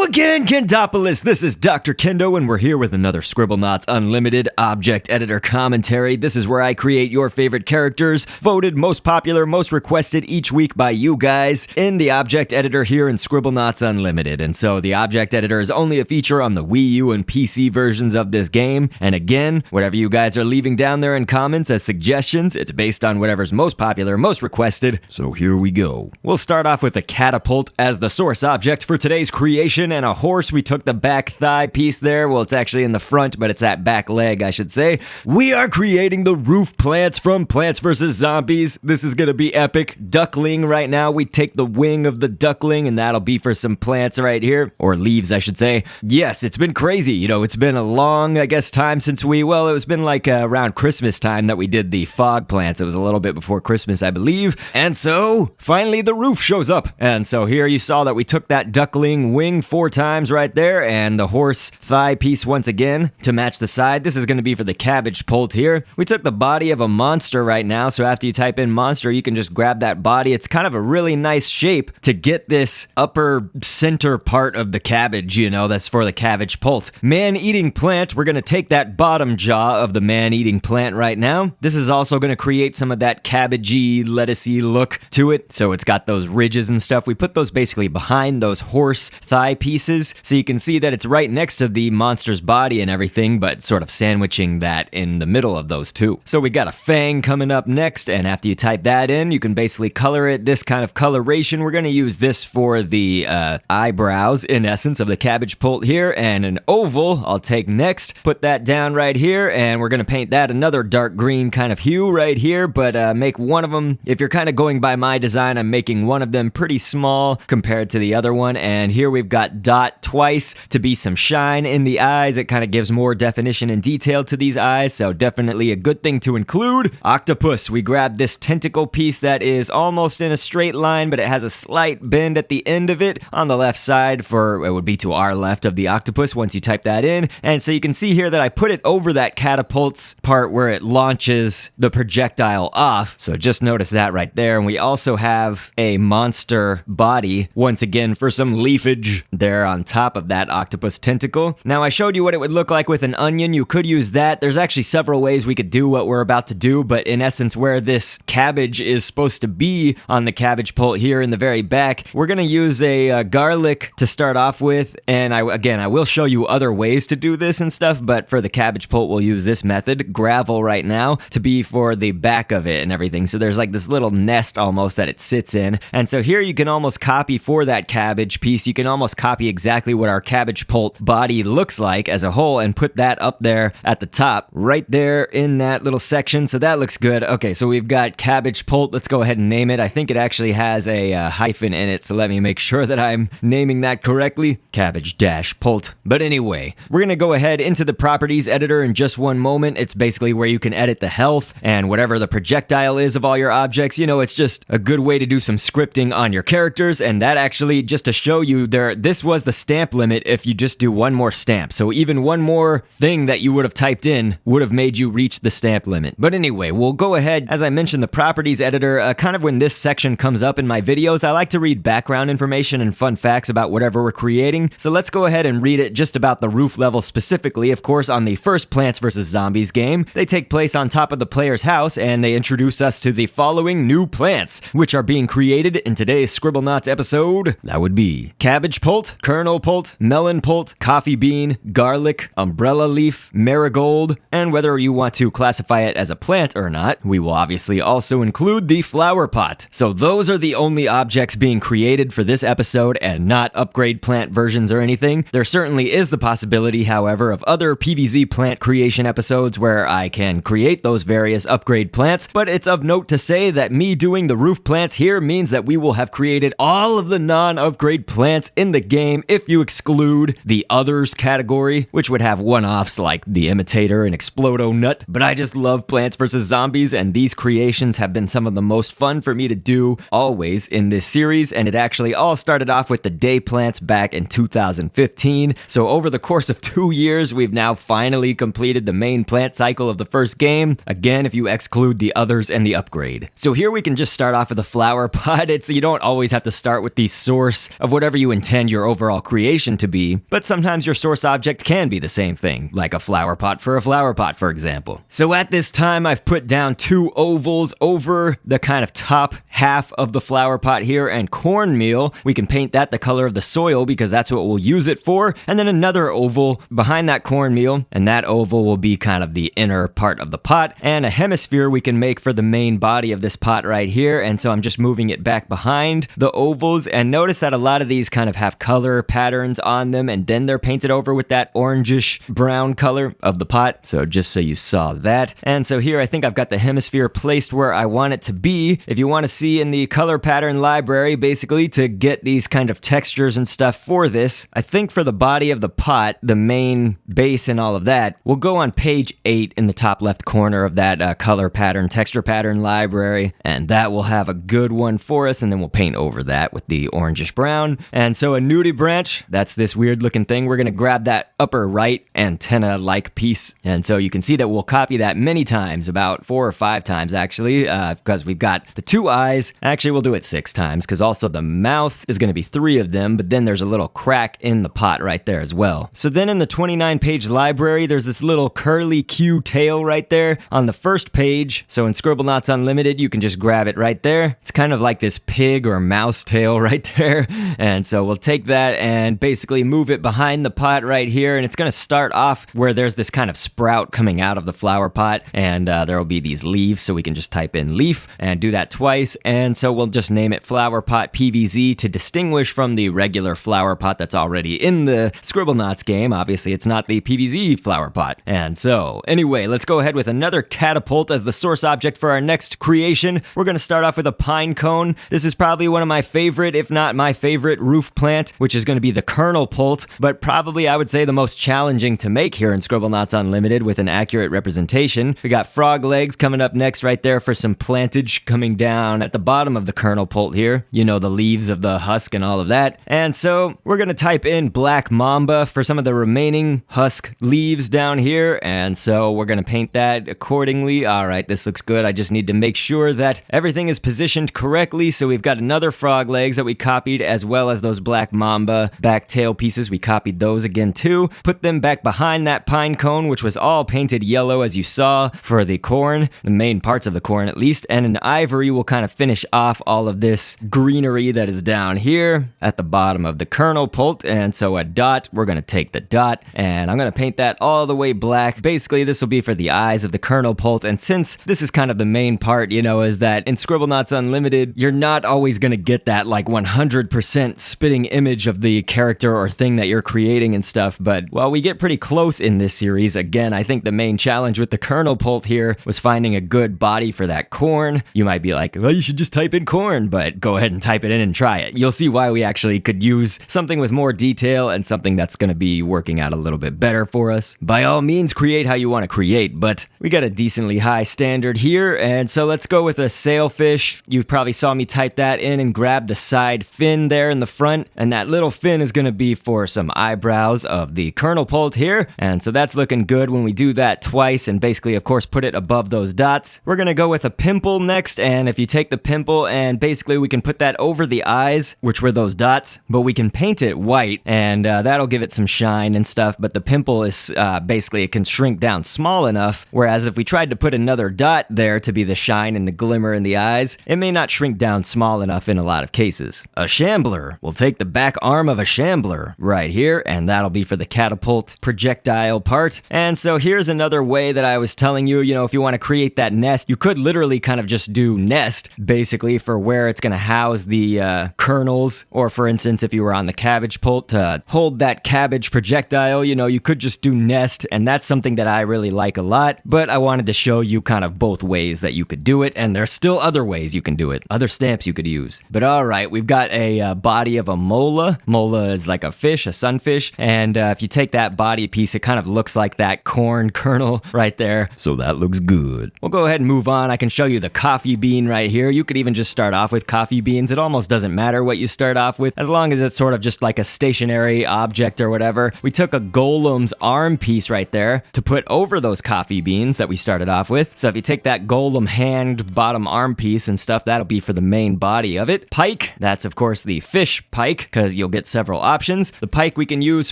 again, Kendopolis. This is Dr. Kendo, and we're here with another Scribblenauts Unlimited object editor commentary. This is where I create your favorite characters, voted most popular, most requested each week by you guys in the object editor here in Scribblenauts Unlimited. And so the object editor is only a feature on the Wii U and PC versions of this game. And again, whatever you guys are leaving down there in comments as suggestions, it's based on whatever's most popular, most requested. So here we go. We'll start off with a catapult as the source object for today's creation, and a horse. We took the back thigh piece there. Well, it's actually in the front, but it's that back leg, I should say. We are creating the roof plants from Plants vs. Zombies. This is gonna be epic. Duckling right now. We take the wing of the duckling, and that'll be for some plants right here. Or leaves, I should say. Yes, it's been crazy. You know, it's been a long, I guess, time since it's been like around Christmas time that we did the fog plants. It was a little bit before Christmas, I believe. And so, finally the roof shows up. And so here you saw that we took that duckling wing 4 times right there, and the horse thigh piece once again to match the side. This is going to be for the Cabbage-pult here. We took the body of a monster right now, so after you type in monster, you can just grab that body. It's kind of a really nice shape to get this upper center part of the cabbage, you know, that's for the Cabbage-pult. Man-eating plant, we're going to take that bottom jaw of the man-eating plant right now. This is also going to create some of that cabbagey, lettucey look to it, so it's got those ridges and stuff. We put those basically behind those horse thigh pieces, so you can see that it's right next to the monster's body and everything, but sort of sandwiching that in the middle of those two. So we got a fang coming up next, and after you type that in, you can basically color it this kind of coloration. We're going to use this for the eyebrows, in essence, of the Cabbage-pult here, and an oval I'll take next. Put that down right here, and we're going to paint that another dark green kind of hue right here, but make one of them, if you're kind of going by my design, I'm making one of them pretty small compared to the other one, and here we've got dot twice to be some shine in the eyes. It kind of gives more definition and detail to these eyes, so definitely a good thing to include. Octopus, we grabbed this tentacle piece that is almost in a straight line, but it has a slight bend at the end of it on the left side it would be to our left of the octopus once you type that in. And so you can see here that I put it over that catapult's part where it launches the projectile off, so just notice that right there. And we also have a monster body, once again, for some leafage there on top of that octopus tentacle. Now, I showed you what it would look like with an onion. You could use that. There's actually several ways we could do what we're about to do, but in essence, where this cabbage is supposed to be on the Cabbage-pult here in the very back, we're going to use a garlic to start off with, and I will show you other ways to do this and stuff, but for the Cabbage-pult, we'll use this method, gravel right now, to be for the back of it and everything. So there's like this little nest almost that it sits in, and so here you can almost copy for that cabbage piece, you can almost copy exactly what our Cabbage-pult body looks like as a whole and put that up there at the top, right there in that little section, so that looks good. Okay, so we've got Cabbage-pult. Let's go ahead and name it. I think it actually has a hyphen in it, so let me make sure that I'm naming that correctly. Cabbage-pult. But anyway, we're gonna go ahead into the properties editor in just one moment. It's basically where you can edit the health and whatever the projectile is of all your objects. You know, it's just a good way to do some scripting on your characters, and that actually, just to show you there, this was the stamp limit if you just do one more stamp. So even one more thing that you would have typed in would have made you reach the stamp limit. But anyway, we'll go ahead. As I mentioned, the properties editor, kind of when this section comes up in my videos, I like to read background information and fun facts about whatever we're creating. So let's go ahead and read it just about the roof level specifically. Of course, on the first Plants vs. Zombies game, they take place on top of the player's house, and they introduce us to the following new plants, which are being created in today's Scribblenauts episode. That would be Cabbage-pult, Kernel-pult, Melon-pult, coffee bean, garlic, umbrella leaf, marigold, and whether you want to classify it as a plant or not, we will obviously also include the flower pot. So those are the only objects being created for this episode and not upgrade plant versions or anything. There certainly is the possibility, however, of other PvZ plant creation episodes where I can create those various upgrade plants, but it's of note to say that me doing the roof plants here means that we will have created all of the non-upgrade plants in the game if you exclude the others category, which would have one-offs like the imitator and Explodo Nut. But I just love Plants vs. Zombies, and these creations have been some of the most fun for me to do always in this series, and it actually all started off with the day plants back in 2015. So over the course of 2 years, we've now finally completed the main plant cycle of the first game. Again, if you exclude the others and the upgrade. So here we can just start off with a flower pot. You don't always have to start with the source of whatever you intend your overall creation to be, but sometimes your source object can be the same thing, like a flower pot for a flower pot, for example. So at this time, I've put down 2 ovals over the kind of top half of the flower pot here, and cornmeal, we can paint that the color of the soil because that's what we'll use it for, and then another oval behind that cornmeal, and that oval will be kind of the inner part of the pot, and a hemisphere we can make for the main body of this pot right here, and so I'm just moving it back behind the ovals, and notice that a lot of these kind of have color patterns on them, and then they're painted over with that orangish brown color of the pot, so just so you saw that. And so here I think I've got the hemisphere placed where I want it to be. If you want to see in the color pattern library, basically to get these kind of textures and stuff for this, I think for the body of the pot, the main base and all of that, we'll go on page 8 in the top left corner of that color pattern, texture pattern library, and that will have a good one for us, and then we'll paint over that with the orangish brown. And so a nudibranch, that's this weird looking thing. We're going to grab that upper right antenna-like piece, and so you can see that we'll copy that many times, about 4 or 5 times actually, because we've got the 2 eyes. Actually, we'll do it 6 times, because also the mouth is going to be 3 of them, but then there's a little crack in the pot right there as well. So then in the 29-page library, there's this little curly Q tail right there on the first page. So in Scribblenauts Unlimited, you can just grab it right there. It's kind of like this pig or mouse tail right there. And so we'll take that and basically move it behind the pot right here, and it's going to start off where there's this kind of sprout coming out of the flower pot, and there will be these leaves, so we can just type in leaf and do that twice, and so we'll just name it flower pot PVZ to distinguish from the regular flower pot that's already in the Scribblenauts game. Obviously it's not the PVZ flower pot. And so anyway, let's go ahead with another catapult as the source object for our next creation. We're going to start off with a pine cone. This is probably one of my favorite, if not my favorite, roof plant, which is going to be the Kernel-pult, but probably I would say the most challenging to make here in Scribblenauts Unlimited with an accurate representation. We got frog legs coming up next right there for some plantage coming down at the bottom of the Kernel-pult here. You know, the leaves of the husk and all of that. And so we're going to type in black mamba for some of the remaining husk leaves down here, and so we're going to paint that accordingly. All right, this looks good. I just need to make sure that everything is positioned correctly. So we've got another frog legs that we copied, as well as those black mamba back tail pieces. We copied those again too. Put them back behind that pine cone, which was all painted yellow as you saw for the corn, the main parts of the corn at least, and an ivory will kind of finish off all of this greenery that is down here at the bottom of the Kernel-pult. And so a dot, we're going to take the dot and I'm going to paint that all the way black. Basically this will be for the eyes of the Kernel-pult, and since this is kind of the main part, you know, is that in Scribblenauts Unlimited you're not always going to get that like 100% spitting image of the character or thing that you're creating and stuff, but while we get pretty close in this series, again, I think the main challenge with the Kernel-pult here was finding a good body for that corn. You might be like, well, you should just type in corn, but go ahead and type it in and try it. You'll see why we actually could use something with more detail and something that's going to be working out a little bit better for us. By all means, create how you want to create, but we got a decently high standard here, and so let's go with a sailfish. You probably saw me type that in and grab the side fin there in the front, and that little fin is going to be for some eyebrows of the Kernel-pult here, and so that's looking good when we do that twice and basically of course put it above those dots. We're going to go with a pimple next, and if you take the pimple and basically we can put that over the eyes, which were those dots, but we can paint it white, and that'll give it some shine and stuff, but the pimple is basically, it can shrink down small enough, whereas if we tried to put another dot there to be the shine and the glimmer in the eyes, it may not shrink down small enough in a lot of cases. A shambler, we'll take the back arm of a shambler right here, and that'll be for the catapult projectile part. And so here's another way that I was telling you, if you want to create that nest, you could literally kind of just do nest, basically, for where it's going to house the kernels, or for instance, if you were on the Cabbage-pult to hold that cabbage projectile, you could just do nest, and that's something that I really like a lot, but I wanted to show you kind of both ways that you could do it, and there's still other ways you can do it, other stamps you could use. But alright, we've got a body of a mola. Mola is like a fish, a sunfish, and if you take that body piece, it kind of looks like that corn kernel right there, so that looks good. We'll go ahead and move on. I can show you the coffee bean right here. You could even just start off with coffee beans. It almost doesn't matter what you start off with, as long as it's sort of just like a stationary object or whatever. We took a golem's arm piece right there to put over those coffee beans that we started off with. So if you take that golem hand bottom arm piece and stuff, that'll be for the main body of it. Pike, that's of course the fish pike, because you'll get several options. The pike we can use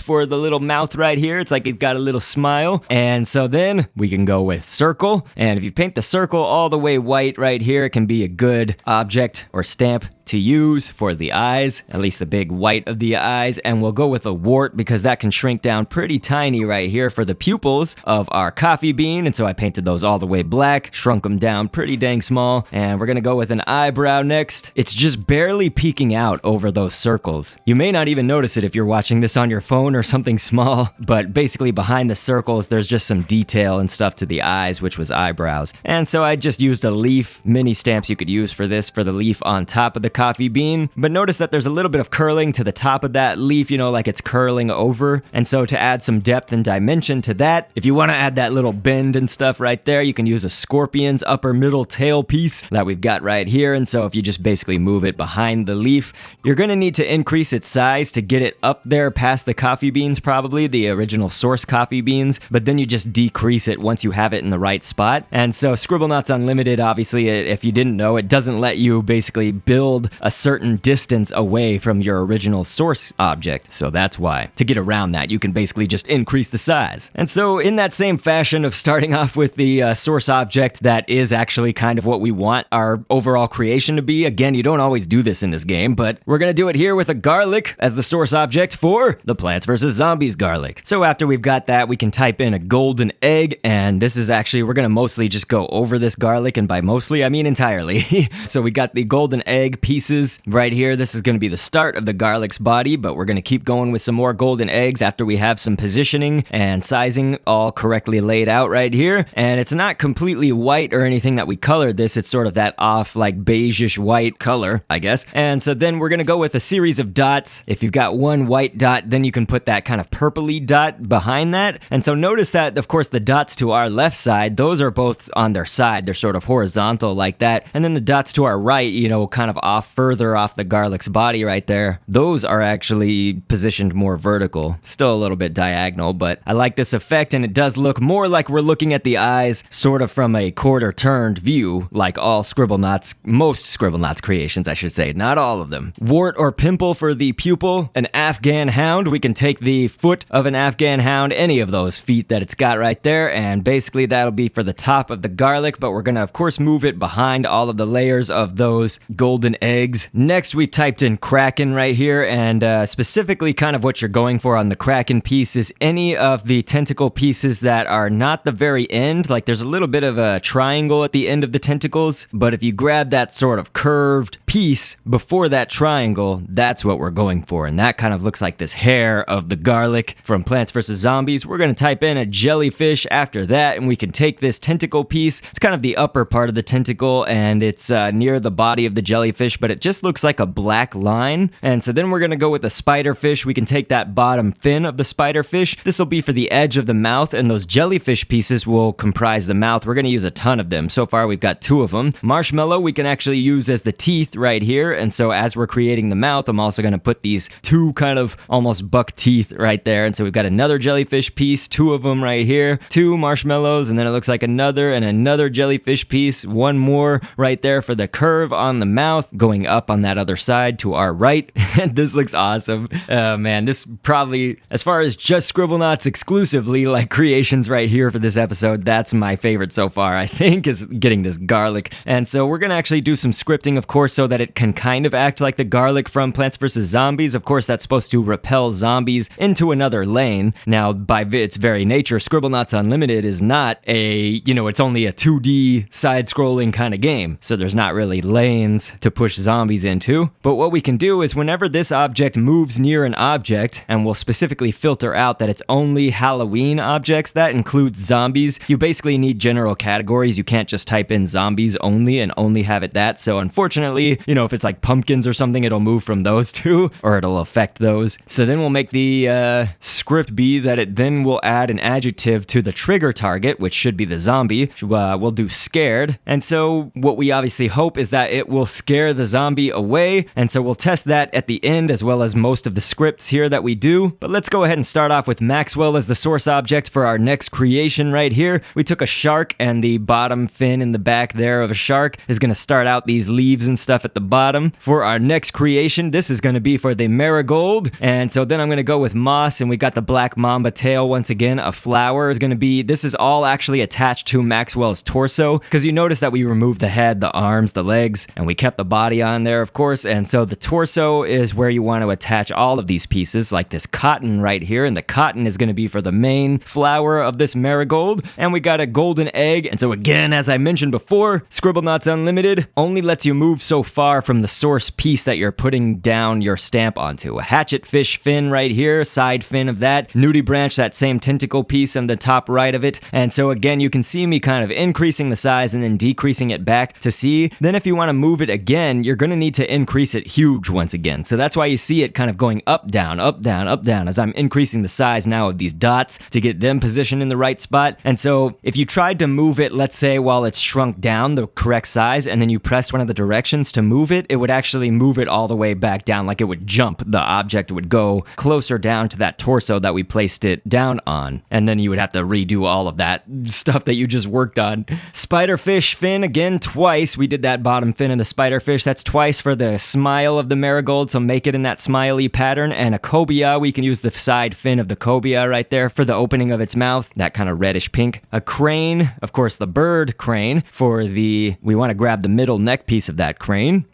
for the little mouth right here. It's like it's got a little smile. And so then we can go with circle. And if you paint the circle all the way white right here, it can be a good object or stamp to use for the eyes, at least the big white of the eyes. And we'll go with a wart because that can shrink down pretty tiny right here for the pupils of our coffee bean. And so I painted those all the way black, shrunk them down pretty dang small. And we're gonna go with an eyebrow next. It's just barely peeking out over those circles. You may not even notice it if you're watching this on your phone or something small, but basically behind the circles, there's just some detail and stuff to the eyes, which was eyebrows. And so I just used a leaf, mini stamps you could use for this, for the leaf on top of the coffee bean. But notice that there's a little bit of curling to the top of that leaf, you know, like it's curling over. And so to add some depth and dimension to that, if you want to add that little bend and stuff right there, you can use a scorpion's upper middle tail piece that we've got right here. And so if you just basically move it behind the leaf, you're going to need to increase its size to get it up there past the coffee beans, probably the original source coffee beans, but then you just decrease it once you have it in the right spot. And so Scribblenauts Unlimited, obviously, if you didn't know, it doesn't let you basically build a certain distance away from your original source object. So that's why. To get around that, you can basically just increase the size. And so in that same fashion of starting off with the source object that is actually kind of what we want our overall creation to be, again, you don't always do this in this game, but we're going to do it here with a garlic as the source object for the Plants vs. Zombies garlic. So after we've got that, we can type in a golden egg, and this is actually, we're going to mostly just go over this garlic, and by mostly, I mean entirely. So we got the golden egg pieces right here. This is going to be the start of the garlic's body, but we're going to keep going with some more golden eggs after we have some positioning and sizing all correctly laid out right here. And it's not completely white or anything that we colored this. It's sort of that off, like beigeish white color, I guess. And so then we're going to go with a series of dots. If you've got one white dot, then you can put that kind of purpley dot behind that. And so notice that, of course, the dots to our left side, those are both on their side. They're sort of horizontal like that. And then the dots to our right, you know, kind of off further off the garlic's body right there, those are actually positioned more vertical. Still a little bit diagonal, but I like this effect, and it does look more like we're looking at the eyes sort of from a quarter turned view, like all Scribblenauts, most Scribblenauts creations, I should say, not all of them. Wart or pimple for the pupil, an Afghan hound. We can take the foot of an Afghan hound, any of those feet that it's got right there, and basically that'll be for the top of the garlic, but we're gonna of course move it behind all of the layers of those golden eggs. Next, we've typed in Kraken right here, and specifically kind of what you're going for on the Kraken piece is any of the tentacle pieces that are not the very end, like there's a little bit of a triangle at the end of the tentacles, but if you grab that sort of curved piece before that triangle, that's what we're going for, and that kind of looks like this hair of the garlic from Plants vs. Zombies. We're going to type in a jellyfish after that, and we can take this tentacle piece. It's kind of the upper part of the tentacle, and it's near the body of the jellyfish, but it just looks like a black line. And so then we're going to go with the spiderfish. We can take that bottom fin of the spiderfish. This will be for the edge of the mouth, and those jellyfish pieces will comprise the mouth. We're going to use a ton of them. So far, we've got 2 of them. Marshmallow, we can actually use as the teeth right here. And so as we're creating the mouth, I'm also going to put these 2 kind of almost buck teeth right there. And so we've got another jellyfish piece, 2 of them right here, 2 marshmallows, and then it looks like another and another jellyfish piece, 1 more right there for the curve on the mouth, going up on that other side to our right. And this looks awesome. Man, this probably, as far as just Scribblenauts exclusively, like creations right here for this episode, that's my favorite so far, I think, is getting this garlic. And so we're going to actually do some scripting, of course, so that it can kind of act like the garlic from Plants vs. Zombies. Of course, that's supposed to repel zombies into another lane. Now, by its very nature, Scribblenauts Unlimited is not a, it's only a 2D side-scrolling kind of game. So there's not really lanes to push zombies into. But what we can do is whenever this object moves near an object, and we'll specifically filter out that it's only Halloween objects, that includes zombies. You basically need general categories. You can't just type in zombies only and only have it that. So unfortunately, if it's like pumpkins or something, it'll move from those 2, or it'll affect those. So then we'll make the script be that it then will add an adjective to the trigger target, which should be the zombie. We'll do scared. And so what we obviously hope is that it will scare the zombie away. And so we'll test that at the end, as well as most of the scripts here that we do. But let's go ahead and start off with Maxwell as the source object for our next creation right here. We took a shark, and the bottom fin in the back there of a shark is going to start out these leaves and stuff at the bottom. For our next creation, this is going to be for the Marigold. And so then I'm going to go with moss, and we got the black mamba tail once again. A flower is going to be, this is all actually attached to Maxwell's torso, because you notice that we removed the head, the arms, the legs, and we kept the body on there, of course. And so the torso is where you want to attach all of these pieces, like this cotton right here, and the cotton is going to be for the main flower of this Marigold. And we got a golden egg. And so again, as I mentioned before, Scribblenauts Unlimited only lets you move so far from the source piece that you're putting down your stamp onto. A hatchet fish fin right here, side fin of that, nudie branch, that same tentacle piece on the top right of it. And so again, you can see me kind of increasing the size and then decreasing it back to see. Then if you want to move it again, you're going to need to increase it huge once again. So that's why you see it kind of going up, down, up, down, up, down, as I'm increasing the size now of these dots to get them positioned in the right spot. And so if you tried to move it, let's say while it's shrunk down the correct size, and then you pressed one of the directions to move it, it would actually move it all the way back down, like it would jump. The object would go closer down to that torso that we placed it down on. And then you would have to redo all of that stuff that you just worked on. Spiderfish fin, again, twice. We did that bottom fin of the spiderfish. That's twice for the smile of the Marigold, so make it in that smiley pattern. And a cobia, we can use the side fin of the cobia right there for the opening of its mouth, that kind of reddish pink. A crane, of course, the bird crane for the, we want to grab the middle neck piece of that crane.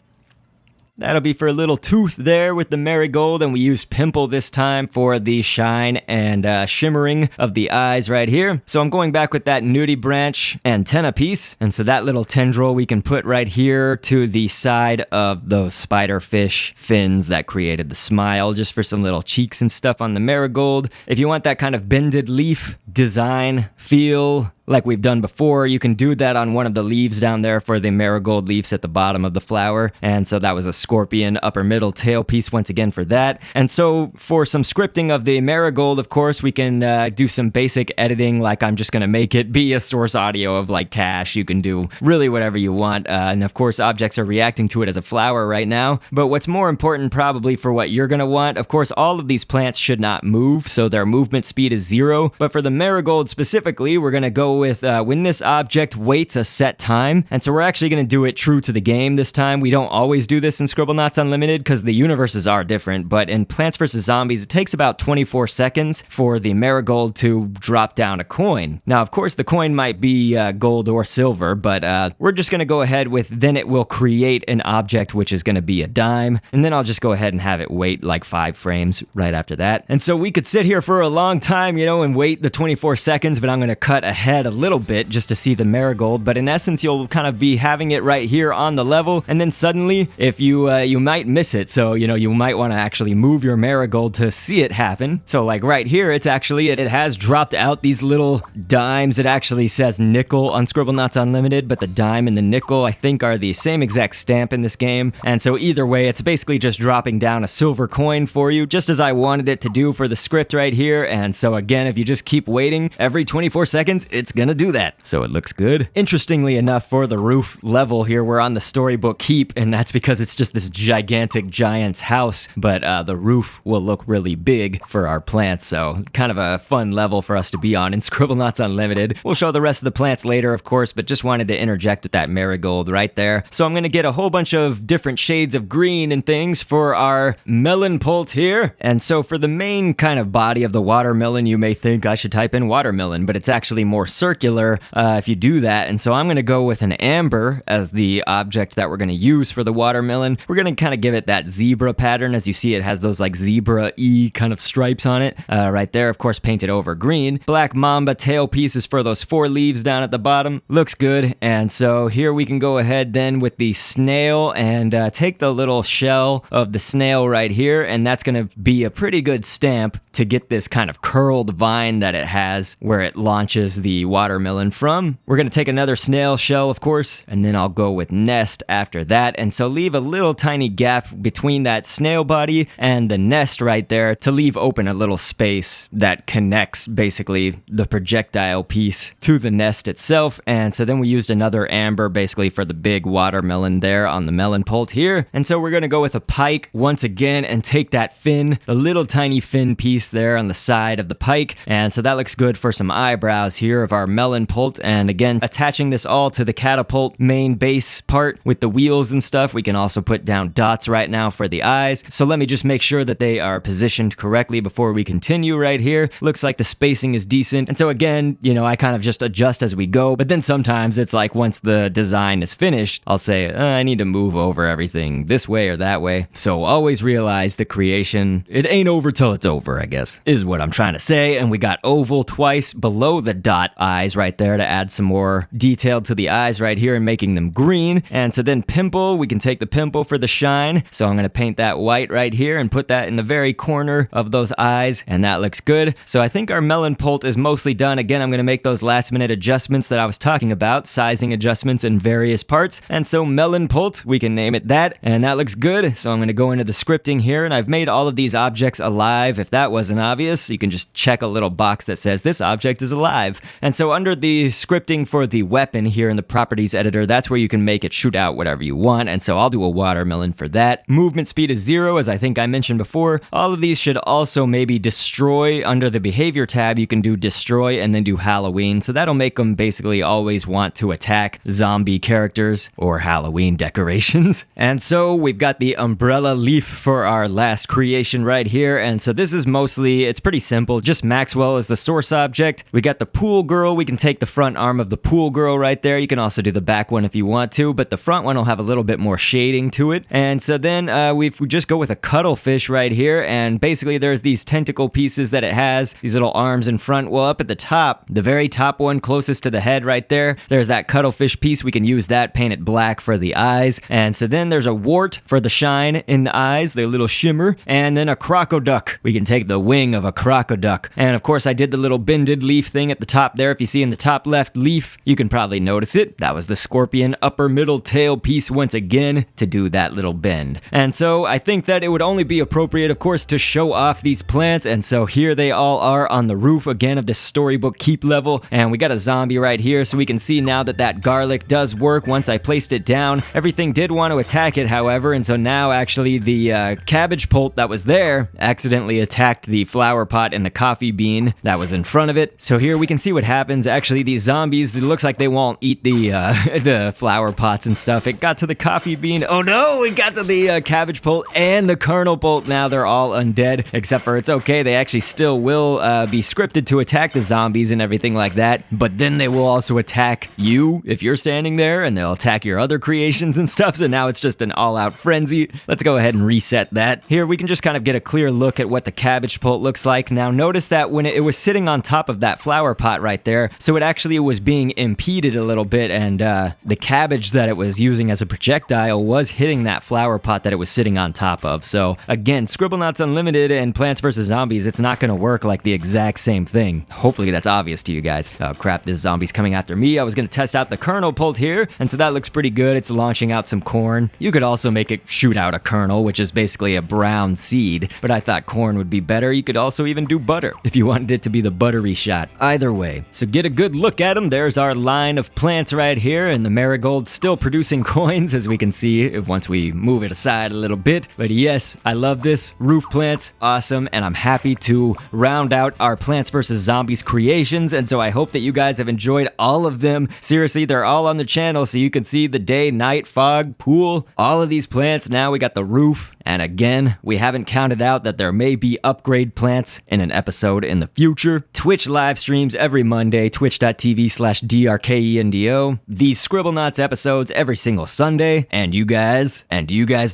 That'll be for a little tooth there with the Marigold, and we use pimple this time for the shine and shimmering of the eyes right here. So I'm going back with that nudie branch antenna piece, and so that little tendril we can put right here to the side of those spiderfish fins that created the smile, just for some little cheeks and stuff on the Marigold. If you want that kind of bended leaf design feel, like we've done before, you can do that on one of the leaves down there for the Marigold leaves at the bottom of the flower. And so that was a scorpion upper middle tail piece once again for that. And so for some scripting of the Marigold, of course, we can do some basic editing, like I'm just going to make it be a source audio of like cash. You can do really whatever you want. And of course, objects are reacting to it as a flower right now. But what's more important probably for what you're going to want, of course, all of these plants should not move, so their movement speed is 0. But for the Marigold specifically, we're going to go with when this object waits a set time. And so we're actually going to do it true to the game this time. We don't always do this in Scribblenauts Unlimited because the universes are different, but in Plants vs. Zombies, it takes about 24 seconds for the Marigold to drop down a coin. Now, of course, the coin might be gold or silver, but we're just going to go ahead with, then it will create an object, which is going to be a dime, and then I'll just go ahead and have it wait like 5 frames right after that. And so we could sit here for a long time, you know, and wait the 24 seconds, but I'm going to cut ahead a little bit just to see the Marigold. But in essence, you'll kind of be having it right here on the level, and then suddenly, if you might miss it, so you know, you might want to actually move your Marigold to see it happen. So like right here, it's actually, it has dropped out these little dimes. It actually says nickel on Scribblenauts Unlimited, but the dime and the nickel, I think, are the same exact stamp in this game. And so either way, it's basically just dropping down a silver coin for you, just as I wanted it to do for the script right here. And so again, if you just keep waiting every 24 seconds, it's gonna do that. So it looks good. Interestingly enough, for the roof level here, we're on the storybook keep, and that's because it's just this gigantic giant's house, but the roof will look really big for our plants. So kind of a fun level for us to be on in Scribblenauts Unlimited. We'll show the rest of the plants later, of course, but just wanted to interject with that Marigold right there. So I'm gonna get a whole bunch of different shades of green and things for our Melon-pult here. And so for the main kind of body of the watermelon, you may think I should type in watermelon, but it's actually more circular if you do that. And so I'm going to go with an amber as the object that we're going to use for the watermelon. We're going to kind of give it that zebra pattern. As you see, it has those like zebra-y kind of stripes on it right there. Of course, painted over green. Black mamba tail pieces for those 4 leaves down at the bottom. Looks good. And so here we can go ahead then with the snail and take the little shell of the snail right here, and that's going to be a pretty good stamp to get this kind of curled vine that it has where it launches the watermelon from. We're going to take another snail shell, of course, and then I'll go with nest after that. And so leave a little tiny gap between that snail body and the nest right there to leave open a little space that connects basically the projectile piece to the nest itself. And so then we used another amber basically for the big watermelon there on the Melon-pult here. And so we're going to go with a pike once again and take that fin, a little tiny fin piece there on the side of the pike. And so that looks good for some eyebrows here of our Melon-pult. And again, attaching this all to the catapult main base part with the wheels and stuff. We can also put down dots right now for the eyes. So let me just make sure that they are positioned correctly before we continue right here. Looks like the spacing is decent. And so again, you know, I kind of just adjust as we go. But then sometimes it's like once the design is finished, I'll say, I need to move over everything this way or that way. So always realize the creation, it ain't over till it's over, I guess, is what I'm trying to say. And we got oval twice below the dot eyes right there to add some more detail to the eyes right here and making them green. And so then pimple, we can take the pimple for the shine. So I'm going to paint that white right here and put that in the very corner of those eyes. And that looks good. So I think our Melon-pult is mostly done. Again, I'm going to make those last minute adjustments that I was talking about, sizing adjustments in various parts. And so Melon-pult, we can name it that. And that looks good. So I'm going to go into the scripting here, and I've made all of these objects alive. If that wasn't obvious, you can just check a little box that says this object is alive. And so under the scripting for the weapon here in the properties editor, that's where you can make it shoot out whatever you want. And so I'll do a watermelon for that. Movement speed is 0, as I think I mentioned before. All of these should also maybe destroy. Under the behavior tab, you can do destroy and then do Halloween. So that'll make them basically always want to attack zombie characters or Halloween decorations. And so we've got the umbrella leaf for our last creation right here. And so this is mostly, it's pretty simple. Just Maxwell is the source object. We got the pool girl. We can take the front arm of the pool girl right there. You can also do the back one if you want to, but the front one will have a little bit more shading to it. And so then we just go with a cuttlefish right here. And basically there's these tentacle pieces that it has, these little arms in front. Well, up at the top, the very top one closest to the head right there, there's that cuttlefish piece. We can use that, paint it black for the eyes. And so then there's a wart for the shine in the eyes, the little shimmer, and then a crocoduck. We can take the wing of a crocoduck. And of course I did the little bended leaf thing at the top there. If you see in the top left leaf, you can probably notice it. That was the scorpion upper middle tail piece once again to do that little bend. And so I think that it would only be appropriate, of course, to show off these plants. And so here they all are on the roof again of this storybook keep level. And we got a zombie right here, so we can see now that that garlic does work. Once I placed it down, everything did want to attack it, however. And so now actually the Cabbage-pult that was there accidentally attacked the flower pot and the coffee bean that was in front of it. So here we can see what happens. Actually, these zombies, it looks like they won't eat the the flower pots and stuff. It got to the coffee bean. Oh no, it got to the Cabbage-pult and the Kernel-pult. Now they're all undead, except for it's okay. They actually still will be scripted to attack the zombies and everything like that. But then they will also attack you if you're standing there, and they'll attack your other creations and stuff. So now it's just an all-out frenzy. Let's go ahead and reset that. Here we can just kind of get a clear look at what the Cabbage-pult looks like. Now notice that when it was sitting on top of that flower pot right there, so it actually was being impeded a little bit, and the cabbage that it was using as a projectile was hitting that flower pot that it was sitting on top of. So again, Scribblenauts Unlimited and Plants vs. Zombies, it's not going to work like the exact same thing. Hopefully that's obvious to you guys. Oh crap, this zombie's coming after me. I was going to test out the Kernel-pult here, and so that looks pretty good. It's launching out some corn. You could also make it shoot out a kernel, which is basically a brown seed, but I thought corn would be better. You could also even do butter if you wanted it to be the buttery shot. Either way, so get a good look at them. There's our line of plants right here, and the Marigold still producing coins, as we can see if once we move it aside a little bit. But yes, I love this. Roof plants, awesome, and I'm happy to round out our Plants vs. Zombies creations, and so I hope that you guys have enjoyed all of them. Seriously, they're all on the channel, so you can see the day, night, fog, pool, all of these plants. Now we got the roof, and again, we haven't counted out that there may be upgrade plants in an episode in the future. Twitch live streams every Monday, twitch.tv/DRKENDO. These Scribblenauts episodes every single Sunday, and you guys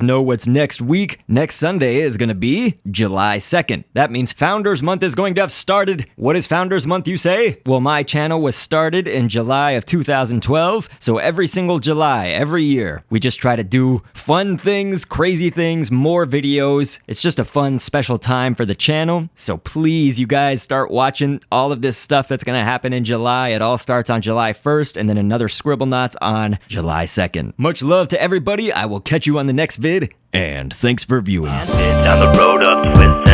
know what's next week. Next Sunday is gonna be July 2nd. That means Founders Month is going to have started. What is Founders Month, you say? Well, my channel was started in July of 2012, so every single July, every year, we just try to do fun things, crazy things, more videos. It's just a fun, special time for the channel, so please, you guys, start watching all of this stuff that's gonna happen happen in July. It all starts on July 1st, and then another Scribblenauts on July 2nd. Much love to everybody. I will catch you on the next vid, and thanks for viewing. Down the road of twisted